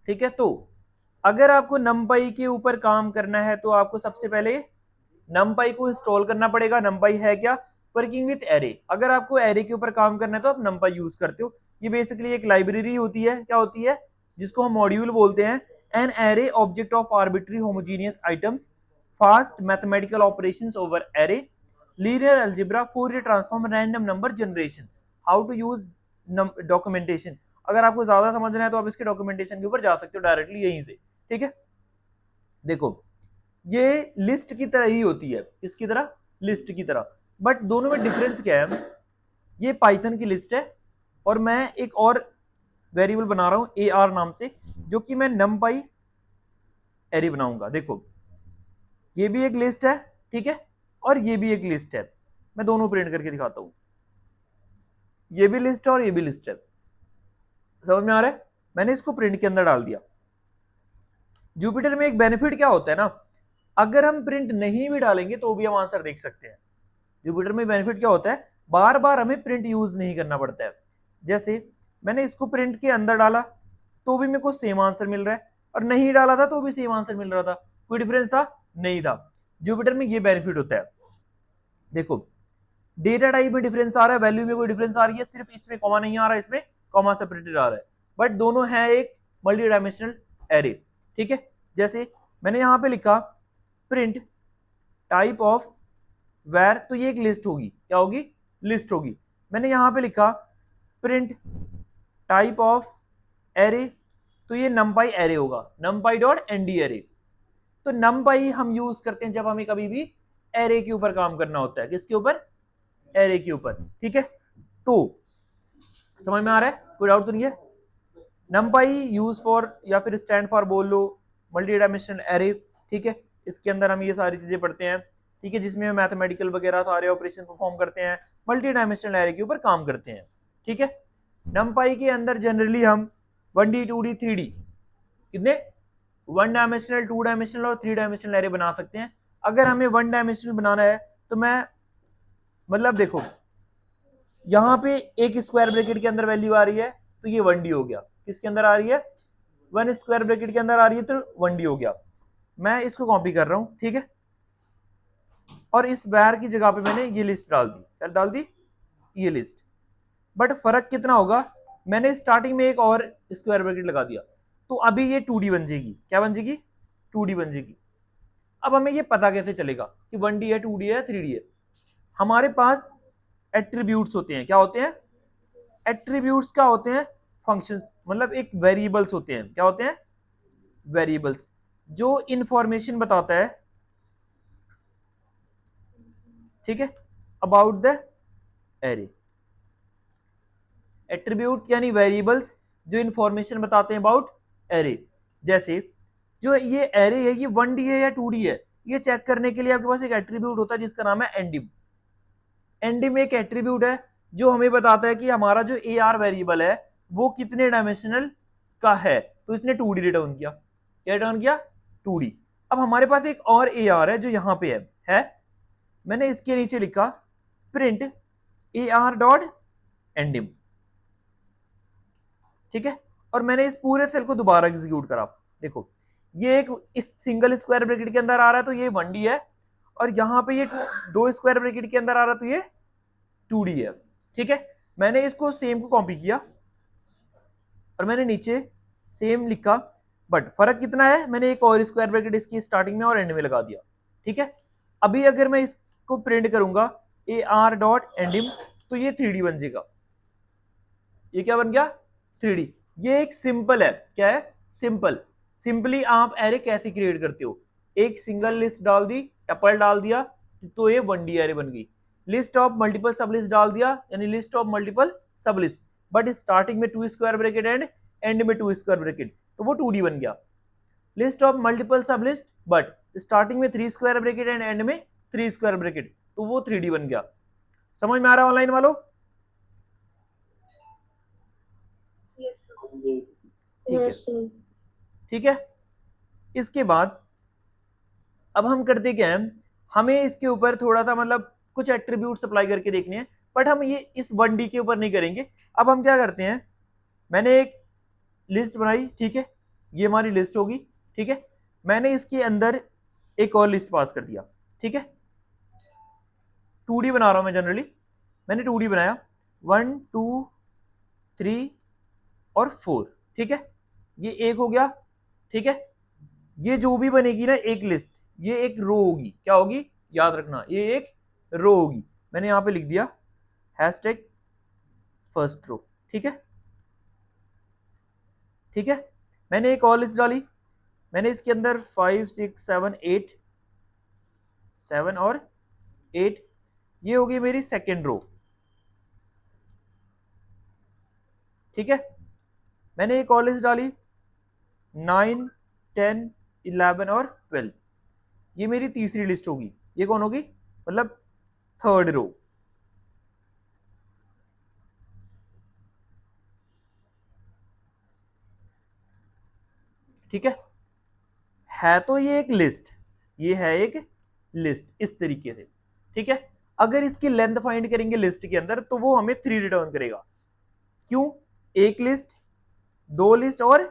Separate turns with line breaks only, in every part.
ठीक है, तो अगर आपको numpy के ऊपर काम करना है तो आपको सबसे पहले numpy को इंस्टॉल करना पड़ेगा। numpy है क्या? Working with array. अगर आपको एरे के ऊपर काम करना है तो आप numpy यूज करते हो। ये बेसिकली एक लाइब्रेरी होती है, क्या होती है, जिसको हम मॉड्यूल बोलते हैं। An array object of arbitrary homogeneous items, fast mathematical operations over array, linear algebra, Fourier transform, random number generation, how to use documentation. अगर आपको ज्यादा समझना है तो आप इसके डॉक्यूमेंटेशन के ऊपर जा सकते हो डायरेक्टली यहीं से। ठीक है, देखो ये लिस्ट की तरह ही होती है, इसकी तरह, लिस्ट की तरह, बट दोनों में डिफरेंस क्या है? ये पाइथन की लिस्ट है और मैं एक और वेरिएबल बना रहा हूं AR नाम से, जो कि मैं numpy एरे बनाऊंगा। देखो ये भी एक लिस्ट है, ठीक है, और ये भी एक लिस्ट है। मैं दोनों प्रिंट करके दिखाता हूं, ये भी लिस्ट है और ये भी लिस्ट है। समझ में आ रहा है? मैंने इसको प्रिंट के अंदर डाल दिया। जुपिटर में एक बेनिफिट क्या होता है ना, अगर हम प्रिंट नहीं भी डालेंगे तो भी हम आंसर देख सकते हैं। जुपिटर में बेनिफिट क्या होता है, बार बार हमें प्रिंट यूज नहीं करना पड़ता है। जैसे मैंने इसको प्रिंट के अंदर डाला तो भी मेरे को सेम आंसर मिल रहा है, और नहीं डाला था तो भी सेम आंसर मिल रहा था। कोई डिफरेंस था? नहीं था। जुपिटर में ये बेनिफिट होता है। देखो डेटा टाइप में डिफरेंस आ रहा है, वैल्यू में कोई डिफरेंस आ रही है, सिर्फ इसमें कॉमा नहीं आ रहा है, इसमें कॉमा सेपरेटेड आ रहा है, बट दोनों है एक मल्टी डायमेंशनल एरे। ठीक है, जैसे मैंने यहां पे लिखा प्रिंट टाइप ऑफ वैर, तो ये एक लिस्ट होगी, क्या होगी, लिस्ट होगी। मैंने यहां पे लिखा प्रिंट टाइप ऑफ एरे, तो ये numpy एरे होगा, numpy.nd एरे। तो numpy हम यूज करते हैं जब हमें कभी भी एरे के ऊपर काम करना होता है। किसके ऊपर? एरे के ऊपर। ठीक है, तो समझ में आ रहा है? कोई डाउट तो नहीं है? numpy यूज फॉर, या फिर स्टैंड फॉर बोल लो, मल्टी डायमेंशनल एरे। ठीक है, इसके अंदर हम ये सारी चीजें पढ़ते हैं, ठीक है, जिसमें हम मैथमेटिकल वगैरह सारे ऑपरेशन परफॉर्म करते हैं, मल्टी डायमेंशनल एरे के ऊपर काम करते हैं। ठीक है, numpy के अंदर जनरली हम 1D 2D 3D कितने, 1 डायमेंशनल, 2 डायमेंशनल और 3 डायमेंशनल एरे बना सकते हैं। अगर हमें 1 डायमेंशनल बनाना है तो मैं, मतलब देखो यहाँ पे एक स्क्वायर ब्रैकेट के अंदर वैल्यू आ रही है तो ये 1D हो गया। किसके अंदर आ रही है? 1 स्क्वायर ब्रैकेट के अंदर आ रही है तो 1D हो गया। मैं इसको कॉपी कर रहा हूं, ठीक है, और इस वैर की जगह पे मैंने ये लिस्ट डाल दी। क्या डाल दी? ये लिस्ट। बट फर्क कितना होगा, मैंने स्टार्टिंग में एक और स्क्वायर ब्रैकेट लगा दिया तो अभी ये 2D बन जाएगी। क्या बन जाएगी? 2D बन जाएगी। अब हमें ये पता कैसे चलेगा कि 1D है, 2D है, 3D है? हमारे पास एट्रीब्यूट्स होते हैं। क्या होते हैं? एट्रीब्यूट्स क्या होते हैं? फंक्शंस, मतलब एक वेरिएबल्स होते हैं। क्या होते हैं? वेरिएबल्स, जो इंफॉर्मेशन बताता है, ठीक है, अबाउट द एरे। एट्रीब्यूट यानी वेरिएबल्स जो इंफॉर्मेशन बताते हैं अबाउट एरे। जैसे जो ये एरे है ये 1D है या 2D है, ये चेक करने के लिए आपके पास एक एट्रीब्यूट होता है जिसका नाम है एंडिम। एंडिम एक एट्रीब्यूट है जो हमें बताता है कि हमारा जो AR वेरिएबल है वो कितने डायमेंशनल का है। तो इसने 2D रिटर्न किया। क्या रिटर्न किया? 2D। अब हमारे पास एक और AR है जो यहां पे है? मैंने इसके नीचे लिखा प्रिंट AR डॉट एंडिम। ठीक है, और मैंने इस पूरे सेल को दोबारा एग्जीक्यूट करा। देखो ये एक इस सिंगल स्क्वायर ब्रैकेट के अंदर आ रहा है तो ये 1D है, और यहां पे ये 2 स्क्वायर ब्रैकेट के अंदर आ रहा है तो ये 2D है। ठीक है, मैंने इसको सेम को कॉपी किया और मैंने नीचे सेम लिखा, बट फर्क कितना है, मैंने एक और स्क्वायर ब्रैकेट इसकी स्टार्टिंग में और एंड में लगा दिया। ठीक है, अभी अगर मैं इसको प्रिंट करूंगा AR डॉट एंडिम तो ये 3D बन जाएगा। ये क्या बन गया? 3D। ये एक सिंपल है। क्या है? सिंपल। सिंपली आप एरे कैसे क्रिएट करते हो, एक सिंगल लिस्ट डाल दी, टपल डाल दिया तो ये 1D एरे बन गई। लिस्ट ऑफ मल्टीपल सब लिस्ट डाल दिया यानी लिस्ट ऑफ मल्टीपल सब लिस्ट, बट स्टार्टिंग में 2 स्क्वायर ब्रैकेट एंड एंड में 2 स्क्वायर ब्रैकेट, तो वो 2D बन गया। लिस्ट ऑफ मल्टीपल सब लिस्ट बट स्टार्टिंग में 3 स्क्वायर ब्रैकेट एंड एंड में 3 स्क्वायर ब्रैकेट, तो वो 3D बन गया। समझ में आ रहा है ऑनलाइन वालों? ठीक है, ठीक है। इसके बाद अब हम करते क्या है, हमें इसके ऊपर थोड़ा सा मतलब कुछ एट्रीब्यूट अप्लाई करके देखने हैं, बट हम ये इस 1D के ऊपर नहीं करेंगे। अब हम क्या करते हैं, मैंने एक लिस्ट बनाई, ठीक है, ये हमारी लिस्ट होगी, ठीक है। मैंने इसके अंदर एक और लिस्ट पास कर दिया, ठीक है। 2D बना रहा हूं मैं जनरली, मैंने 2D बनाया 1 2 3 और 4, ठीक है। ये एक हो गया, ठीक है। ये जो भी बनेगी ना एक लिस्ट, ये एक रो होगी, क्या होगी याद रखना, ये एक रो होगी। मैंने यहां पे लिख दिया हैशटैग फर्स्ट रो, ठीक है, ठीक है। मैंने एक और लिस्ट डाली, मैंने इसके अंदर 5 6 7 8 7 और 8, ये होगी मेरी सेकेंड रो, ठीक है। मैंने एक और लिस्ट डाली 9 10 11 और 12, ये मेरी तीसरी लिस्ट होगी। ये कौन होगी, मतलब थर्ड रो, ठीक है तो ये एक लिस्ट, ये है एक लिस्ट इस तरीके से, ठीक है। अगर इसकी लेंथ फाइंड करेंगे लिस्ट के अंदर तो वो हमें 3 रिटर्न करेगा। क्यों, एक लिस्ट, 2 लिस्ट और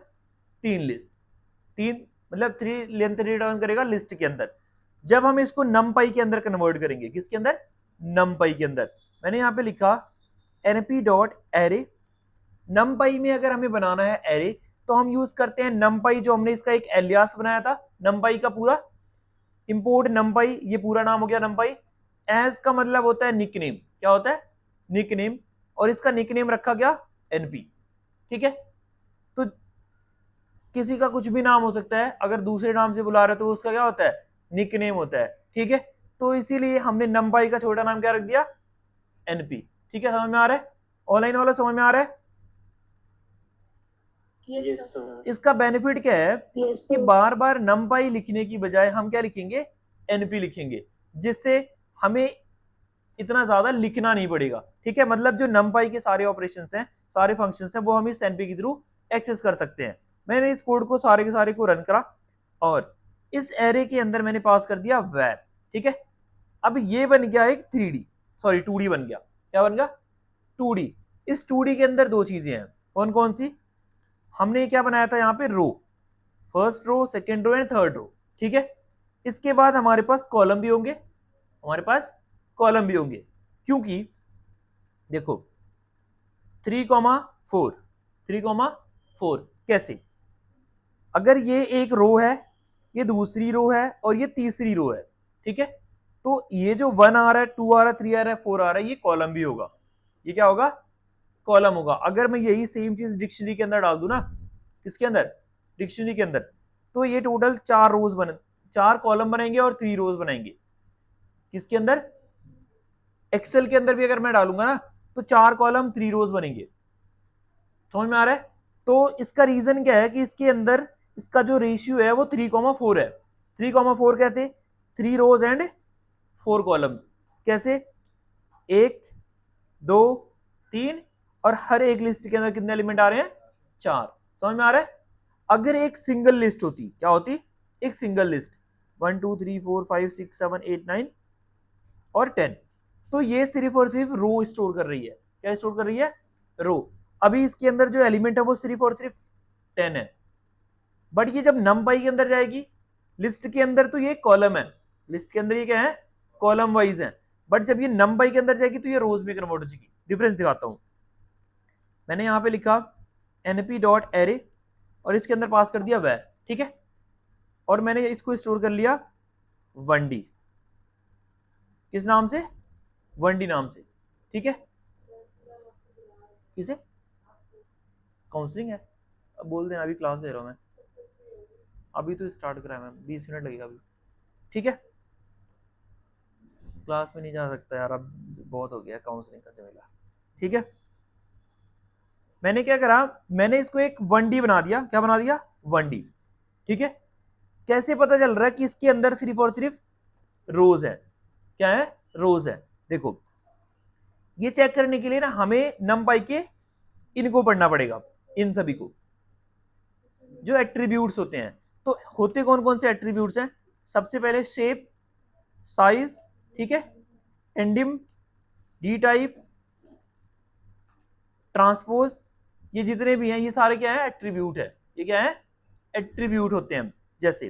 3 लिस्ट, 3 मतलब 3 लेंथ रिटर्न करेगा लिस्ट के अंदर। जब हम इसको नमपाई के अंदर कन्वर्ट करेंगे, किसके अंदर, नमपाई के अंदर, मैंने यहां पे लिखा np.array। नमपाई में अगर हमें बनाना है एरे तो हम यूज करते हैं नमपाई, जो हमने इसका एक एलियास बनाया था नमपाई का पूरा, इंपोर्ट नमपाई, ये पूरा नाम हो गया नमपाई। एज का मतलब होता है निकनेम, क्या होता है निकनेम, और इसका निकनेम रखा गया एनपी, ठीक है। तो किसी का कुछ भी नाम हो सकता है, अगर दूसरे नाम से बुला रहे तो उसका क्या होता है, निकनेम होता है, ठीक है। तो इसीलिए हमने नमपाई का छोटा नाम क्या रख दिया, एनपी, ठीक है। समझ में आ रहा है, ऑनलाइन वाला समझ में आ रहा है।
yes,
इसका बेनिफिट क्या है कि बार बार नमपाई लिखने की बजाय हम क्या लिखेंगे, एनपी लिखेंगे, जिससे हमें इतना ज्यादा लिखना नहीं पड़ेगा, ठीक है। मतलब जो नमपाई के सारे ऑपरेशंस हैं, सारे फंक्शंस हैं, वो हम इस एनपी के थ्रू एक्सेस कर सकते हैं। मैंने इस कोड को सारे के सारे को रन करा और इस एरे के अंदर मैंने पास कर दिया वैर, ठीक है। अब ये बन गया एक 3D, सॉरी 2D बन गया, क्या बन गया 2D। इस 2D के अंदर दो चीजें हैं, कौन कौन सी, हमने क्या बनाया था यहाँ पे row, first row second row and third row, ठीक है। इसके बाद हमारे पास कॉलम भी होंगे, हमारे पास कॉलम भी होंगे, क्योंकि देखो 3,4 3,4 कैसे, अगर ये एक रो है, ये दूसरी रो है और ये तीसरी रो है, ठीक है। तो ये जो 1 आ रहा है, 2 आ रहा है, 3 आ रहा है, 4 आ रहा है, ये कॉलम भी होगा, ये क्या होगा, कॉलम होगा। अगर मैं यही सेम चीज डिक्शनरी के अंदर डाल दूं ना, किसके अंदर, डिक्शनरी के अंदर, तो ये टोटल 4 रोज बने, 4 कॉलम बनेंगे और 3 रोज बनाएंगे। किसके अंदर, एक्सेल के अंदर भी अगर मैं डालूंगा ना तो 4 कॉलम 3 रोज बनेंगे, समझ में आ रहा है। तो इसका रीजन क्या है कि इसके अंदर इसका जो रेशियो है वो 3,4 है। 3,4 कैसे, 3 रोज एंड 4 कॉलम्स, कैसे, 1 2 3, और हर एक लिस्ट के अंदर कितने एलिमेंट आ रहे हैं, 4, समझ में आ रहा है। अगर एक सिंगल लिस्ट होती, क्या होती, एक सिंगल लिस्ट 1 2 3 4 5 6 7 8 9 और 10, तो ये सिर्फ और सिर्फ रो स्टोर कर रही है, क्या स्टोर कर रही है, रो। अभी इसके अंदर जो एलिमेंट है वो सिर्फ और सिर्फ 10 है, बट ये जब नमपाई के अंदर जाएगी लिस्ट के अंदर तो ये कॉलम है, लिस्ट के अंदर ये क्या है, कॉलम वाइज है, बट जब ये नमपाई के अंदर जाएगी तो ये रोज में कन्वर्ट हो जाएगी। डिफरेंस दिखाता हूं, मैंने यहां पे लिखा np.array और इसके अंदर पास कर दिया वैर, ठीक है। और मैंने इसको स्टोर कर लिया 1D, किस नाम से, 1D नाम से, ठीक है। किसे, काउंसलिंग है, अब बोल देना, अभी क्लास ले रहा हूं मैं, अभी तो स्टार्ट करा है मैं, 20 मिनट लगेगा अभी, ठीक है। क्लास में नहीं जा सकता यार, अब बहुत हो गया काउंसलिंग का झमेला, ठीक है। मैंने क्या करा, मैंने इसको एक 1D बना दिया, क्या बना दिया 1D, ठीक है। कैसे पता चल रहा है कि इसके अंदर सिर्फ और सिर्फ रोज है, क्या है, रोज है। देखो ये चेक करने के लिए ना हमें नमपाई के इनको पढ़ना पड़ेगा, इन सभी को, जो एट्रीब्यूट्स होते हैं। तो होते कौन कौन से एट्रीब्यूट्स हैं, सबसे पहले शेप, साइज, ठीक है, एंडिम, डी टाइप, ट्रांसपोज, ये जितने भी हैं ये सारे क्या है, एट्रीब्यूट है, ये क्या है, एट्रीब्यूट होते हैं। जैसे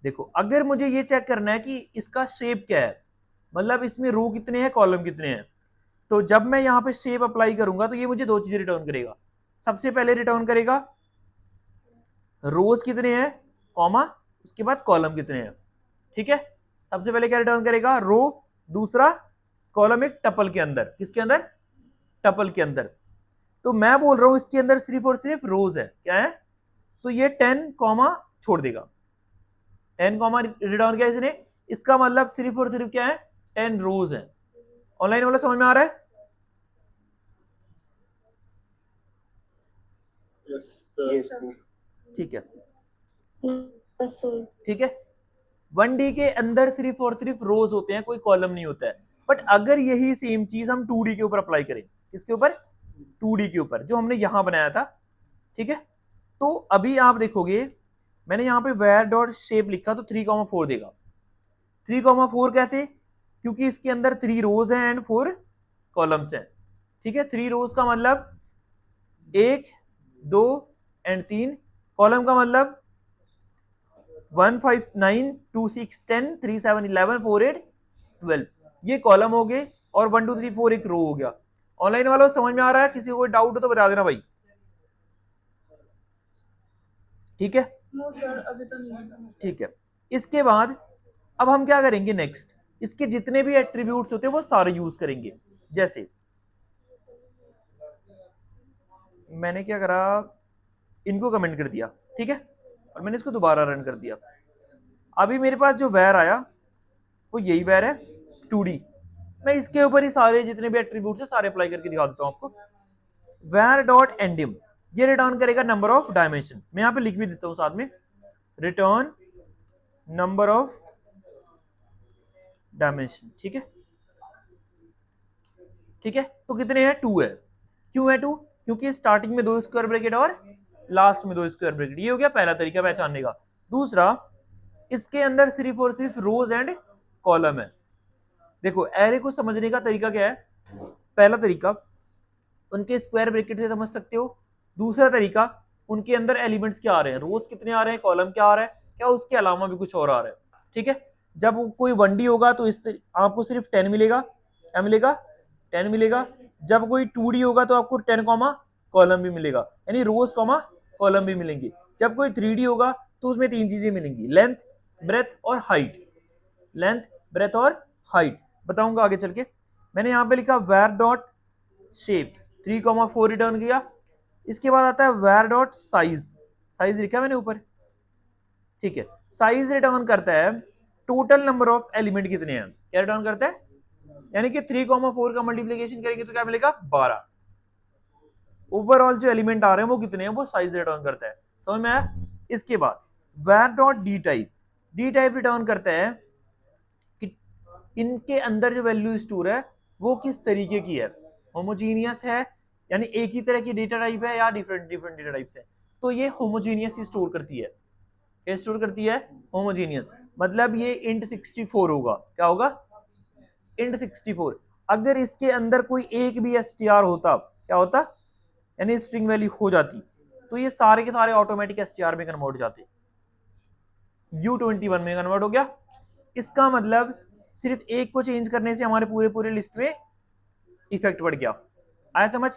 देखो, अगर मुझे ये चेक करना है कि इसका शेप क्या है, मतलब इसमें रो कितने हैं, कॉलम कितने हैं, तो जब मैं यहाँ पे शेप अप्लाई करूंगा तो ये मुझे दो चीजें रिटर्न करेगा। सबसे पहले रिटर्न करेगा रोज कितने हैं, कॉमा, उसके बाद कॉलम कितने हैं। ठीक है, सबसे पहले क्या रिटर्न करेगा, रो, दूसरा कॉलम एक टपल के अंदर, किसके अंदर, टपल के अंदर। तो मैं बोल रहा हूं इसके अंदर सिर्फ और सिर्फ रोज है, क्या है, तो ये 10 कॉमा छोड़ देगा, 10 कॉमा रिटर्न किया इसने, इसका मतलब सिर्फ और सिर्फ क्या है, 10 रोज है। ऑनलाइन वाला समझ में आ रहा है? ठीक है, ठीक है। 1D के अंदर सिर्फ और सिर्फ रोज होते हैं, कोई कॉलम नहीं होता है। बट अगर यही सेम चीज हम 2D के ऊपर अप्लाई करें, किसके ऊपर, 2D के ऊपर, जो हमने यहां बनाया था, ठीक है, तो अभी आप देखोगे मैंने यहां पे वेयर डॉट शेप लिखा तो 3,4 देगा। 3,4 कैसे, क्योंकि इसके अंदर 3 रोज हैं एंड 4 कॉलम्स हैं। ठीक है, 3 रोज का मतलब 1 2 एंड 3, कॉलम का मतलब 1 5 9 2 6 10 3 7 11 4 8 12, ये कॉलम हो गए, और 1 2 3 4 एक रो हो गया। ऑनलाइन वालों समझ में आ रहा है? किसी को कोई डाउट हो तो बता देना भाई। ठीक है,
नो सर अभी तो नहीं।
ठीक है, इसके बाद अब हम क्या करेंगे नेक्स्ट, इसके जितने भी एट्रीब्यूट्स होते हैं वो सारे यूज करेंगे। जैसे मैंने क्या करा, इनको कमेंट कर दिया, ठीक है, और मैंने इसको दोबारा रन कर दिया। अभी मेरे पास जो वैर आया वो यही वैर है 2D। मैं इसके ऊपर ही सारे जितने भी एट्रीब्यूट्स है सारे अप्लाई करके दिखा देता हूं आपको। वैर डॉट एंडिम, ये रिटर्न करेगा नंबर ऑफ डायमेंशन। मैं यहां पे लिख भी देता हूं साथ में, रिटर्न नंबर ऑफ डायमेंशन। ठीक है, ठीक है, तो कितने हैं, 2 है। क्यों है 2, क्योंकि स्टार्टिंग में 2 स्क्वायर ब्रैकेट और लास्ट में 2 स्क्वायर ब्रैकेट। ये हो गया पहला तरीका पहचानने का। दूसरा, इसके अंदर सिर्फ और सिर्फ रोज एंड कॉलम है। देखो एरे को समझने का तरीका क्या है, पहला तरीका उनके स्क्वायर ब्रैकेट से समझ सकते हो। दूसरा तरीका, उनके अंदर एलिमेंट्स क्या आ रहे हैं, रोज कितने आ रहे हैं, कॉलम क्या आ रहा है, क्या उसके अलावा भी कुछ और आ रहा है। ठीक है, जब कोई 1D होगा तो आपको सिर्फ 10 मिलेगा, क्या मिलेगा, 10 मिलेगा। जब कोई 2D होगा तो आपको 10 कॉमा कॉलम भी मिलेगा, यानी रोज कॉमा कॉलम भी मिलेंगे। जब कोई 3D होगा तो उसमें 3 चीजें मिलेंगी, लेंथ, ब्रेथ और हाइट। लेंथ, ब्रेथ और हाइट बताऊंगा आगे चल के। मैंने यहां पे लिखा वेर डॉट शेप 3,4 रिटर्न किया। इसके बाद आता है वेर डॉट साइज, साइज लिखा मैंने ऊपर, ठीक है। साइज रिटर्न करता है टोटल नंबर ऑफ एलिमेंट कितने हैं, क्या रिटर्न करता है, यानी कि 3,4 का मल्टीप्लीकेशन करेंगे तो क्या मिलेगा, 12। ओवरऑल जो एलिमेंट आ रहे हैं वो कितने हैं, वो साइज रिटर्न करता है। समझ में आया? इसके बाद var dot d type, d type return करता है कि इनके अंदर जो वैल्यू स्टोर है वो किस तरीके की है, होमोजीनियस है, यानी एक ही तरह की डेटा टाइप है, या डिफरेंट डिफरेंट डेटा टाइप्स है। तो ये होमोजीनियस ही स्टोर करती है, क्या स्टोर करती है, होमोजीनियस। मतलब ये इंट 64 होगा, क्या होगा, इंट 64। अगर इसके अंदर कोई एक भी एसटीआर होता, क्या होता, यानी स्ट्रिंग वैल्यू हो जाती, तो ये सारे के सारे ऑटोमेटिक एसटीआर में कन्वर्ट हो जाते, U21 में कन्वर्ट हो गया। इसका मतलब सिर्फ एक को चेंज करने से हमारे पूरे पूरे लिस्ट में इफेक्ट पड़ गया। आया समझ?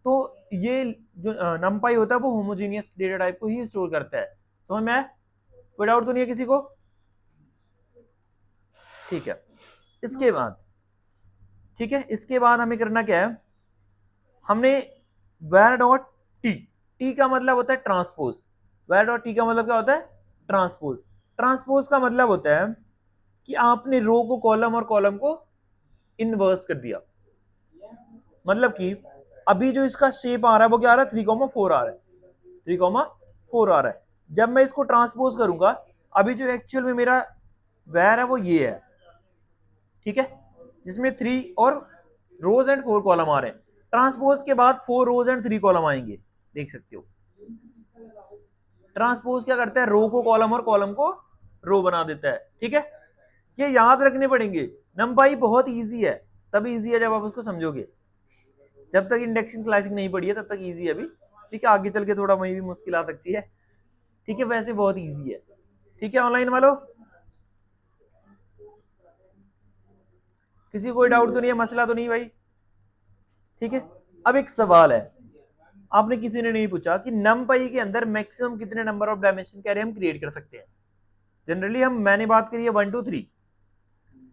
तो ये जो नमपाई होता है वो होमोजीनियस डेटा टाइप को ही स्टोर करता है। समझ में आया? कोई डाउट तो नहीं है किसी को? ठीक है, इसके बाद, ठीक है, इसके बाद हमें करना क्या है, हमने वेर डॉट टी, टी का मतलब होता है ट्रांसपोज। वेर डॉट टी का मतलब क्या होता है, ट्रांसपोज। ट्रांसपोज का मतलब होता है कि आपने रो को कॉलम और कॉलम को इनवर्स कर दिया। मतलब कि अभी जो इसका शेप आ रहा है वो क्या आ रहा है, 3,4 आ रहा है, 3,4 आ रहा है। जब मैं इसको ट्रांसपोज करूंगा, अभी जो एक्चुअल में मेरा वेर है वो ये है, ठीक है, जिसमें 3 और रोज एंड 4 कॉलम आ रहे हैं। ट्रांसपोज के बाद 4 रोज एंड 3 कॉलम आएंगे, देख सकते हो। ट्रांसपोज क्या करता है, रो को कॉलम और कॉलम को रो बना देता है। ठीक है, ये याद रखने पड़ेंगे। नंपाई बहुत इजी है, तब इजी है जब आप उसको समझोगे। जब तक इंडेक्सिंग क्लासिक नहीं पढ़ी है तब तक इजी है अभी, ठीक है, आगे चल के थोड़ा वही भी मुश्किल आ सकती है। ठीक है, वैसे बहुत इजी है। ठीक है ऑनलाइन वालों, किसी को कोई डाउट तो नहीं है, मसला तो नहीं भाई? ठीक है, अब एक सवाल है, आपने किसी ने नहीं पूछा कि numpy के अंदर मैक्सिमम कितने नंबर ऑफ डायमेंशन कैरे हम क्रिएट कर सकते हैं। जनरली मैंने बात करी है 1 2 3,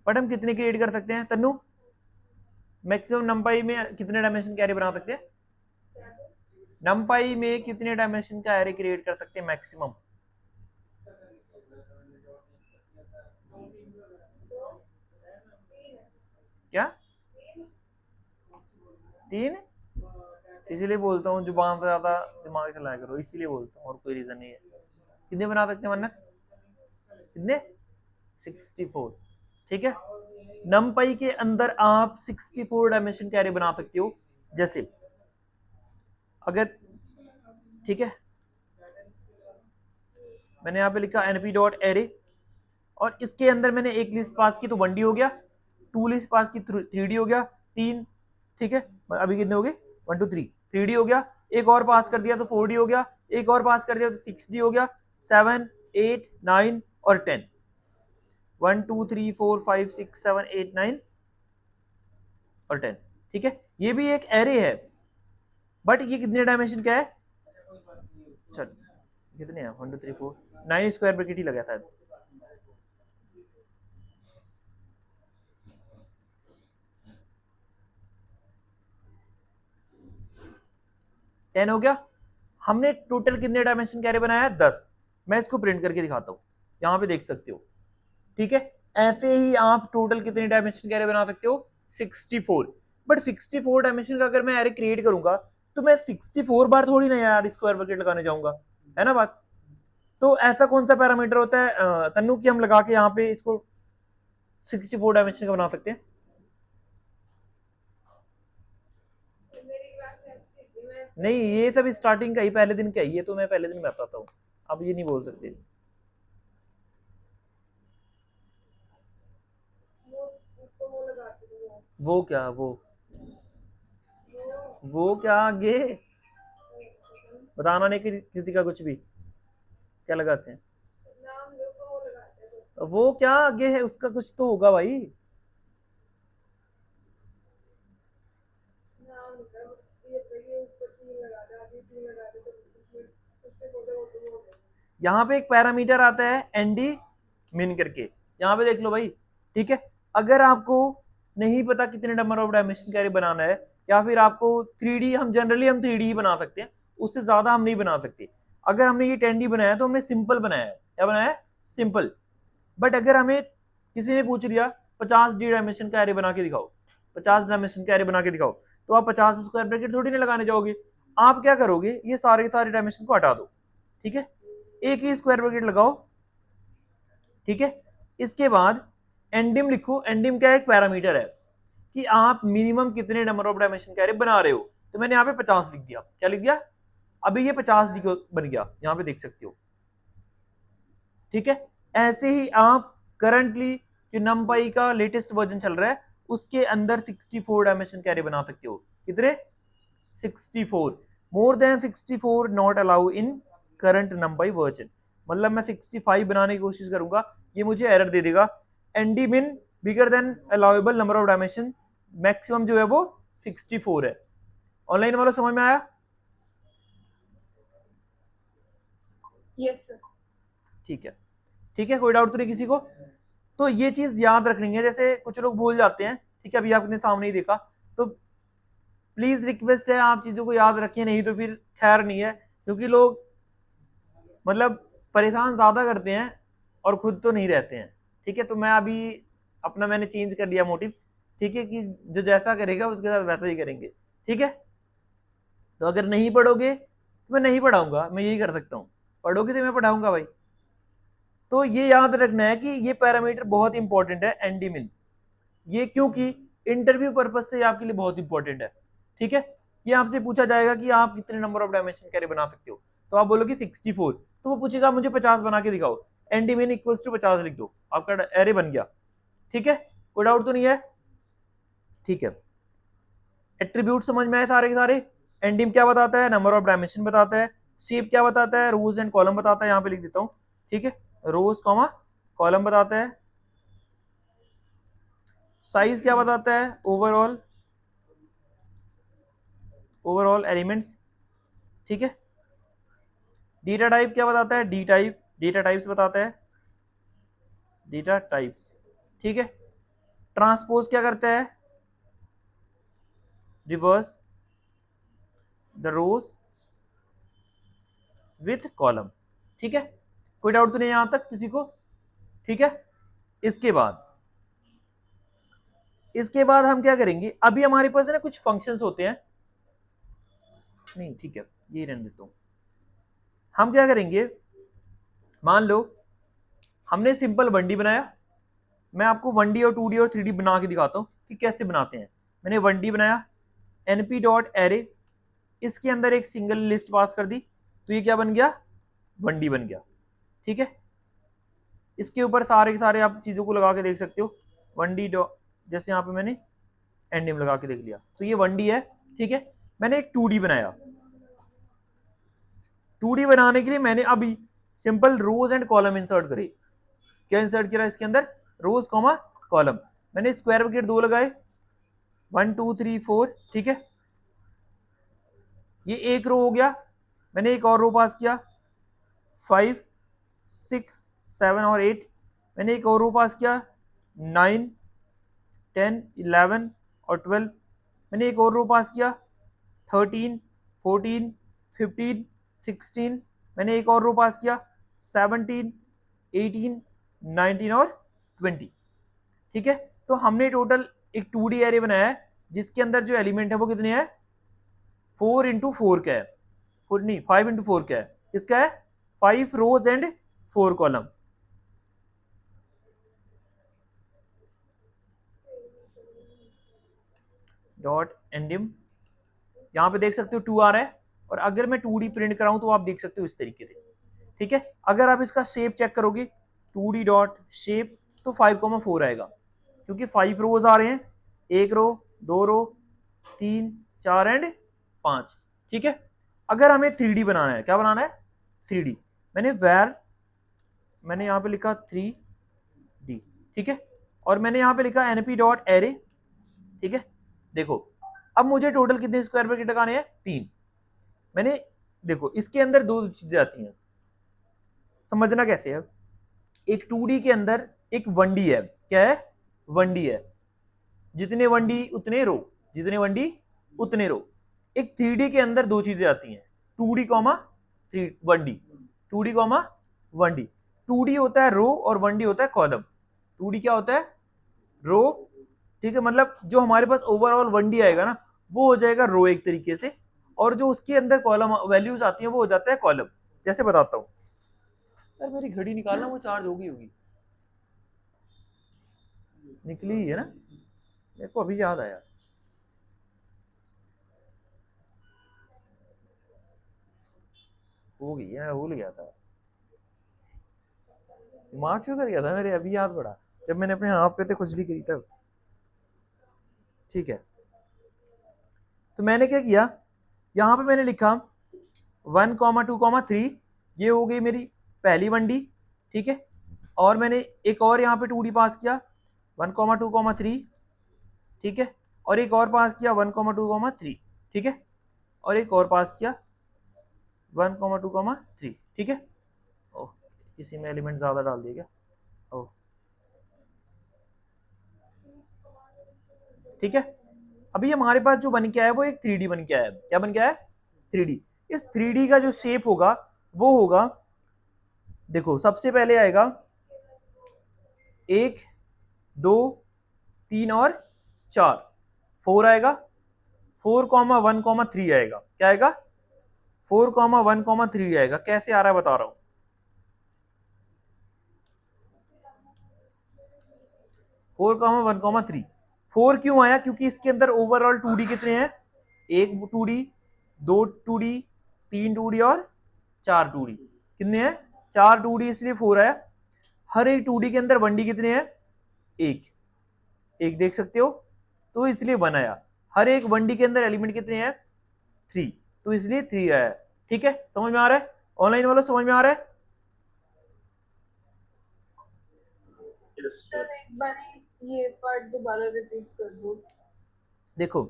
बट हम कितने क्रिएट कर सकते हैं तन्नू? मैक्सिमम numpy में कितने डायमेंशन कैरे बना सकते हैं? numpy में कितने डायमेंशन का एरे क्रिएट कर सकते हैं मैक्सिमम? क्या 3? इसीलिए बोलता हूँ जुबान से ज्यादा दिमाग चलाया करो, इसीलिए बोलता हूँ, और कोई रीजन नहीं है। कितने बना सकते हैं मन्नत? कितने? 64। ठीक है, numpy के अंदर आप 64 डायमेंशन कैरे बना सकते हो। जैसे अगर, ठीक है, मैंने यहाँ पे लिखा np.array, और इसके अंदर मैंने एक लिस्ट पास की तो 1D हो गया, 2 लिस्ट पास की 3D हो गया, 3, ठीक है, अभी कितने हो गए? 1 2 3, 3D हो गया, एक और पास कर दिया तो 4D हो गया, एक और पास कर दिया तो 6D हो गया, 7 8 9 और 10, 1 2 3 4 5 6 7 8 9 और 10। ठीक है, ये भी एक एरे है, बट ये कितने डायमेंशन का है? चल कितने हैं? 1 2 3 4 9 स्क्वायर ब्रैकेट ही लगा शायद। टेन हो गया। हमने टोटल कितने डायमेंशन कैरे बनाया है? 10। मैं इसको प्रिंट करके दिखाता हूँ, यहाँ पे देख सकते हो। ठीक है, ऐसे ही आप टोटल कितने डायमेंशन कैरे बना सकते हो? 64। बट 64 डायमेंशन का अगर मैं एरे क्रिएट करूंगा तो मैं 64 बार थोड़ी ना यार स्क्वायर ब्रैकेट लगाने जाऊंगा, है ना बात? तो ऐसा कौन सा पैरामीटर होता है तन्नू की हम लगा के यहाँ पे इसको 64 डायमेंशन का बना सकते हैं? नहीं, ये सब स्टार्टिंग का ही, पहले दिन का ही, ये तो मैं पहले दिन बताता हूँ, अब ये नहीं बोल सकते। वो क्या, वो क्या आगे बताना नहीं किसी का कुछ भी, क्या लगाते हैं? वो क्या आगे है, उसका कुछ तो होगा भाई। यहाँ पे एक पैरामीटर आता है एनडी मिन करके, यहाँ पे देख लो भाई। ठीक है, अगर आपको नहीं पता कितने नंबर ऑफ डायमेंशन कैरे बनाना है, या फिर आपको 3D, हम जनरली हम 3D ही बना सकते हैं, उससे ज्यादा हम नहीं बना सकते। अगर हमने ये 10D बनाया तो हमने सिंपल बनाया है। क्या बनाया है? सिंपल। बट अगर हमें किसी ने पूछ लिया 50D डायमेंशन का एरे बना के दिखाओ, 50 डायमेंशन का एरे बना के दिखाओ, तो आप 50 स्क्वायर ब्रैकेट थोड़ी ना लगाने जाओगे। आप क्या करोगे, ये सारे के सारे डायमेंशन को हटा दो, ठीक है, एक ही स्क्वायर ब्रैकेट लगाओ। ठीक है, इसके बाद एंडिम लिखो। एंडिम क्या है? एक पैरामीटर है कि आप मिनिमम कितने नंबर ऑफ डायमेंशन का एरे बना रहे हो। तो मैंने यहाँ पे 50 लिख दिया। क्या लिख दिया? अभी ये 50 बन गया, यहाँ पे देख सकते हो। ठीक है, ऐसे ही आप करंटली जो numpy का लेटेस्ट वर्जन चल रहा है उसके अंदर 64 डायमेंशन कैरे बना सकते हो। कितने? 64। More than 64 not allow in current numpy version. मतलब मैं 65 बनाने की कोशिश करूंगा, ये मुझे एरर दे देगा। एनडी मिन bigger than allowable number of dimension, maximum जो है वो 64 है। ऑनलाइन वालों समझ में आया?
Yes sir.
ठीक है, ठीक है, कोई डाउट तो नहीं किसी को? तो ये चीज याद रखनी है, जैसे कुछ लोग भूल जाते हैं। ठीक है, अभी आपने सामने ही देखा, तो प्लीज रिक्वेस्ट है आप चीजों को याद रखिए, नहीं तो फिर खैर नहीं है, क्योंकि लोग मतलब परेशान ज्यादा करते हैं और खुद तो नहीं रहते हैं। ठीक है, तो मैं अभी अपना मैंने चेंज कर लिया मोटिव। ठीक है, कि जो जैसा करेगा उसके साथ वैसा ही करेंगे। ठीक है, तो अगर नहीं पढ़ोगे तो मैं नहीं पढ़ाऊंगा, मैं यही कर सकता हूँ। पढ़ोगे तो मैं पढ़ाऊंगा भाई। तो ये याद रखना है कि ये पैरामीटर बहुत इंपॉर्टेंट है, एनडी मिन। ये क्योंकि इंटरव्यू पर्पज से आपके लिए बहुत इंपॉर्टेंट है। ठीक है, ये आपसे पूछा जाएगा कि आप कितने नंबर ऑफ डायमेंशन कैरे बना सकते हो, तो आप बोलोगे 64, तो वो पूछेगा मुझे 50 बना के दिखाओ, एनडी मिन इक्वल्स टू 50 लिख दो, आपका एरे बन गया। ठीक है, कोई डाउट तो नहीं है? ठीक है, एट्रीब्यूट समझ में आए सारे के सारे? एनडीम क्या बताता है? नंबर ऑफ डायमेंशन बताता है। शेप क्या बताता है, रोज एंड कॉलम बताता है, यहाँ पे लिख देता हूँ, ठीक है, रोज कॉमा कॉलम बताता है। साइज क्या बताता है, ओवरऑल एलिमेंट्स, ठीक है। डेटा टाइप क्या बताता है, डी टाइप, डेटा टाइप्स बताता है, डेटा टाइप्स, ठीक है। ट्रांसपोज क्या करता है, reverse the rows with column, ठीक है। कोई डाउट तो नहीं यहां तक किसी को, ठीक है। इसके बाद हम क्या करेंगे, अभी हमारे पास है ना कुछ फंक्शंस होते हैं, नहीं ठीक है ये रहने देता हूं। हम क्या करेंगे, मान लो हमने सिंपल 1D बनाया, मैं आपको 1D और 2D और 3D बना के दिखाता हूं कि कैसे बनाते हैं। मैंने 1D बनाया, np.array, इसके अंदर एक सिंगल लिस्ट पास कर दी, तो ये क्या बन गया, 1D बन गया, ठीक है। इसके ऊपर सारे के सारे आप चीजों को लगा के देख सकते हो, 1D जैसे यहाँ पे मैंने एंडिम लगा के देख लिया, तो ये 1D है, ठीक है। मैंने एक 2D बनाया, 2D बनाने के लिए मैंने अभी simple rows and column insert करे। क्या इंसर्ट किया इसके अंदर, रोज कॉमा कॉलम। मैंने स्क्वायर ब्रैकेट 2 लगाए, 1 2 3 4, ठीक है। ये एक रो हो गया। मैंने एक और रो पास किया, 5 6 7 और 8। मैंने एक और रो पास किया, 9 10 11 और 12। मैंने एक और रो पास किया, 13 14 15 16। मैंने एक और रो पास किया, 17 18 19 और 20, ठीक है। तो हमने टोटल एक 2D एरे बनाया है, जिसके अंदर जो एलिमेंट है वो कितने हैं, 4 इंटू 4 का है, 4 नहीं 5 इंटू 4 का है, इसका है 5 रोज एंड 4 कॉलम। डॉट एंडिम, यहां पे देख सकते हो 2 आ रहा है, और अगर मैं 2D प्रिंट कराऊं तो आप देख सकते हो इस तरीके से, ठीक है। अगर आप इसका शेप चेक करोगे, 2D डॉट शेप, तो 5,4 आएगा, क्योंकि 5 रोज आ रहे हैं, एक रो, 2 रो, 3 4 एंड 5, ठीक है। अगर हमें 3D बनाना है, क्या बनाना है, 3D, मैंने यहां पे लिखा 3D, ठीक है। और मैंने यहां पे लिखा np.array, ठीक है। देखो अब मुझे टोटल कितने स्क्वायर ब्रैकेट लगाने हैं, 3। मैंने देखो इसके अंदर 2 चीजें आती हैं, समझना कैसे है। एक 2D के अंदर एक 1D है, क्या है, 1D है, जितने 1D उतने रो, जितने 1D उतने रो। एक 3D के अंदर 2 चीजें आती हैं, 2D comma 1D, 2D comma 1D। 2D होता है रो और 1D होता है कॉलम। 2D क्या होता है, रो, ठीक है, मतलब जो हमारे पास ओवरऑल 1D आएगा ना, वो हो जाएगा रो एक तरीके से, और जो उसके अंदर कॉलम वैल्यूज आती हैं वो हो जाता है कॉलम। जैसे बताता हूं, यार मेरी घड़ी निकालना, वो चार्ज होगी निकली ही है ना, मेरे को अभी याद आया। हो गई है, मैं भूल गया था, दिमाग से उतर गया था मेरे, अभी याद पड़ा जब मैंने अपने हाथ पे थे खुजली करी तब, ठीक है। तो मैंने क्या किया, यहां पे मैंने लिखा 1,2,3, ये हो गई मेरी पहली 1D, ठीक है। और मैंने एक और यहाँ पे 2D पास किया, 1,2,3, ठीक है। और एक और पास किया 1,2,3, ठीक है। और एक और पास किया 1,2,3, ठीक है। ओह, किसी में एलिमेंट ज्यादा डाल दिया क्या, ओह, ठीक है। अभी हमारे पास जो बन के आया वो एक 3D बन के आया, क्या बन के आया, 3D। इस 3D का जो शेप होगा वो होगा, देखो सबसे पहले आएगा 1 2 3 और 4, 4 आएगा, 4,1,3 आएगा, क्या आएगा, 4,1,3 आएगा। कैसे आ रहा है बता रहा हूं, 4,1,3। 4 क्यों आया, क्योंकि इसके अंदर ओवरऑल 2D कितने हैं, एक 2D, 2 2D, 3 2D और 4 2D, कितने हैं, 4 2D, इसलिए 4 आया। हर एक 2D के अंदर 1D कितने हैं, एक, एक देख सकते हो, तो इसलिए 1 आया। हर एक 1D के अंदर एलिमेंट कितने हैं, 3, तो इसलिए 3 आया, ठीक है, समझ में आ रहा है? ऑनलाइन वालों समझ में आ रहा है?
सर एक बार ये पार्ट दोबारा रिपीट कर दो।
देखो,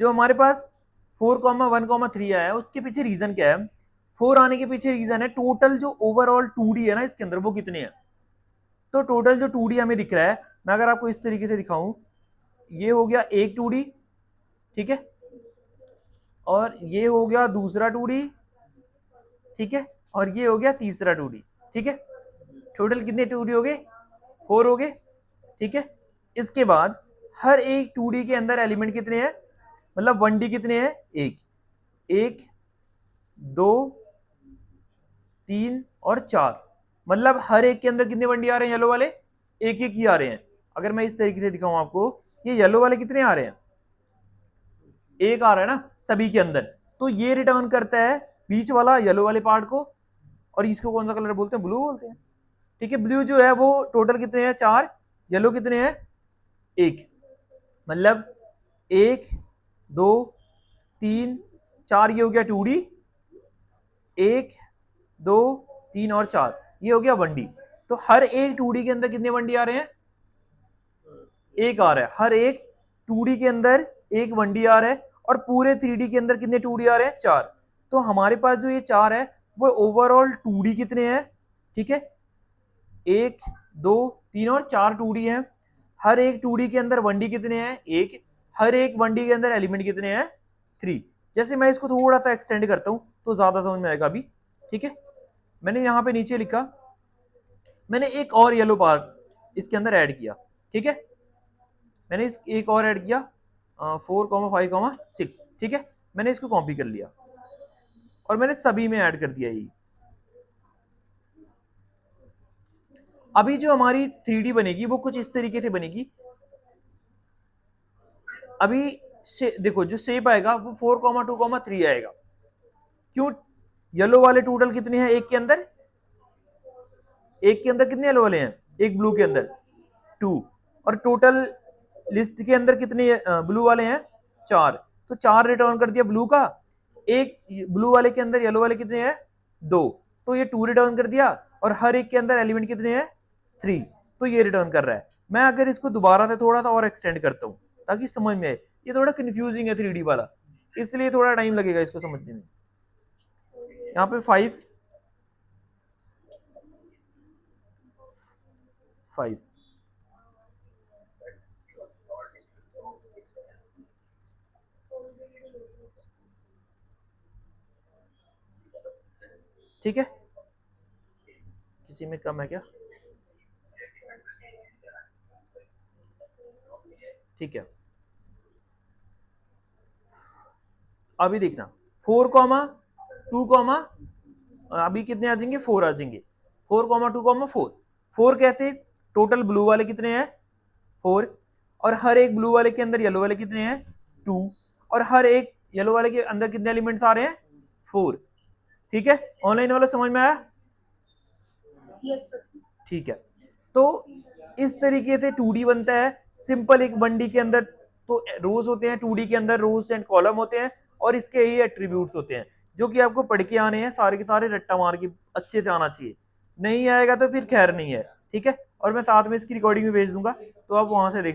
जो हमारे पास 4,1,3 आया है उसके पीछे रीजन क्या है? 4 आने के पीछे रीजन है टोटल जो ओवरऑल 2D है ना इसके अंदर वो कितने हैं। तो टोटल जो 2D हमें दिख रहा है, मैं अगर आपको इस तरीके से दिखाऊं, ये हो गया एक 2D, ठीक है, और ये हो गया दूसरा 2D, ठीक है, और ये हो गया तीसरा 2D, ठीक है। टोटल कितने 2D हो गए? 4 हो गए, ठीक है। इसके बाद हर एक 2D के अंदर एलिमेंट कितने हैं, मतलब 1D कितने हैं? एक, एक, दो, तीन और चार, मतलब हर एक के अंदर कितने 1D आ रहे हैं? येलो वाले एक एक ही आ रहे हैं। अगर मैं इस तरीके से दिखाऊं आपको, ये येलो वाले कितने आ रहे हैं? एक आ रहा है ना सभी के अंदर। तो ये रिटर्न करता है बीच वाला येलो वाले पार्ट को, और इसको कौन सा कलर बोलते हैं? ब्लू बोलते हैं, ठीक है। ब्लू जो है वो टोटल कितने हैं? 4, येलो कितने हैं? एक, मतलब 1, 2, 3, 4, ये हो गया 2D, 1, 2, 3 और 4, ये हो गया 1D। तो हर एक 2D के अंदर कितने 1D आ रहे हैं? एक आ रहा है, हर एक 2D के अंदर एक 1D आ रहा है, और पूरे 3D के अंदर कितने 2D आ रहे हैं? 4। तो हमारे पास जो ये 4 है वो ओवरऑल 2D कितने हैं, ठीक है, 1, 2, 3 और 4 2D हैं। हर एक 2D के अंदर 1D कितने हैं? एक। हर एक 1D के अंदर एलिमेंट कितने हैं? 3। जैसे मैं इसको थोड़ा सा एक्सटेंड करता हूं तो ज्यादा समझ में आएगा अभी, ठीक है। मैंने यहाँ पे नीचे लिखा, मैंने एक और येलो पार्ट इसके अंदर ऐड किया, ठीक है, मैंने इस एक और ऐड किया 4,5,6, ठीक है। मैंने इसको कॉपी कर लिया और मैंने सभी में ऐड कर दिया ये। अभी जो हमारी 3D बनेगी वो कुछ इस तरीके से बनेगी। अभी देखो जो शेप आएगा वो 4,2,3 आएगा। क्यों? येलो वाले टोटल कितने हैं एक के अंदर? एक के अंदर कितने येलो वाले हैं? एक ब्लू के अंदर 2, और टोटल लिस्ट के अंदर कितने ब्लू वाले हैं? 4। तो 4 रिटर्न कर दिया ब्लू का। एक ब्लू वाले के अंदर येलो वाले कितने हैं? 2, तो ये 2 रिटर्न कर दिया, और हर एक के अंदर एलिमेंट कितने हैं? 3, तो ये रिटर्न कर रहा है। मैं अगर इसको दोबारा से थोड़ा सा और एक्सटेंड करता हूं ताकि समझ में आए, ये थोड़ा कंफ्यूजिंग है 3D वाला, इसलिए थोड़ा टाइम लगेगा इसको समझने में। यहाँ पे 5, ठीक है। किसी में कम है क्या? ठीक है, अभी देखना 4,2, अभी कितने आ जाएंगे? 4 आ जाएंगे। 4,2,4, 4 कैसे? टोटल ब्लू वाले कितने हैं? 4, और हर एक ब्लू वाले के अंदर येलो वाले कितने हैं? 2, और हर एक येलो वाले के अंदर कितने एलिमेंट्स आ रहे हैं? 4, ठीक है। ऑनलाइन वाला समझ में आया?
Yes sir.
ठीक है। तो इस तरीके से 2D बनता है सिंपल एक 1D के अंदर। तो रोज होते हैं 2D के अंदर, रोज एंड कॉलम होते हैं, और इसके ही एट्रीब्यूट्स होते हैं जो कि आपको पढ़ के आने हैं सारे के सारे, रट्टा मार के अच्छे से आना चाहिए। नहीं आएगा तो फिर खैर नहीं है, ठीक है। और मैं साथ में इसकी रिकॉर्डिंग भी भेज दूंगा तो आप वहां से देख